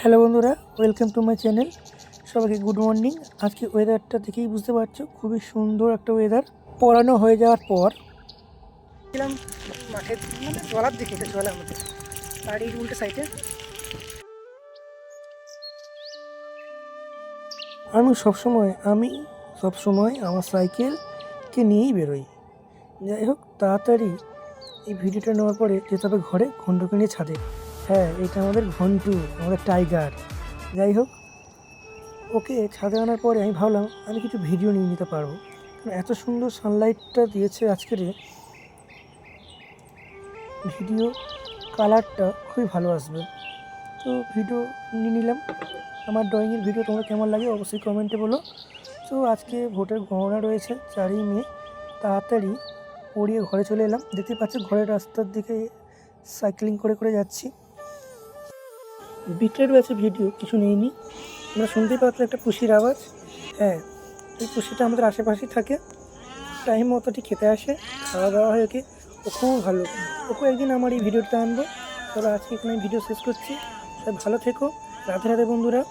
Hello বন্ধুরা, welcome to my channel. সবাইকে good morning. আজকে ওয়েদারটা দেখেই বুঝতে পারছো, খুবই সুন্দর একটা ওয়েদার। পড়ানো হয়ে যাওয়ার পর ছিলাম মাঠের জলার দিকে, এটা জলা আমাদের বাড়ির উল্টো সাইডে। আমি সবসময় আমার সাইকেলকে নিয়েই বেরোই। যাই হোক, তাড়াতাড়ি এই ভিডিওটা নেওয়ার পরে যেতে হবে ঘরে, ঘন্টুকে নিয়ে ছাদে। হ্যাঁ, এটা আমাদের ঘন্টু, আমাদের টাইগার। যাই হোক, ওকে ছাদে আনার পরে আমি ভাবলাম আমি কিছু ভিডিও নিয়ে নিতে পারবো, কারণ এত সুন্দর সানলাইটটা দিয়েছে আজকের ভিডিও কালারটা খুবই ভালো আসবে। তো ভিডিও নিয়ে নিলাম। আমার ড্রয়িংয়ের ভিডিও তোমরা কেমন লাগে অবশ্যই কমেন্টে বলো। তো আজকে ভোটের গণনা রয়েছে 4ই মে। তাড়াতাড়ি পড়িয়ে ঘরে চলে এলাম। দেখতে পাচ্ছি ঘরের রাস্তার দিকে সাইক্লিং করে করে যাচ্ছি। বিটের ব্যাচে ভিডিও কিছু নেইনি, আমরা শুনতেই পাচ্ছি একটা পুষির আওয়াজ। হ্যাঁ, এই পুষিটা আমাদের আশেপাশেই থাকে, টাইম মতো ঠিক খেতে আসে, খাওয়া দাওয়া হয় ওকে। ও খুব ভালো, ওকে একদিন আমার এই ভিডিওটা আনবো। তবে আজকে এখানে আমি ভিডিও শেষ করছি। সবাই ভালো থেকো। রাধে রাধে বন্ধুরা।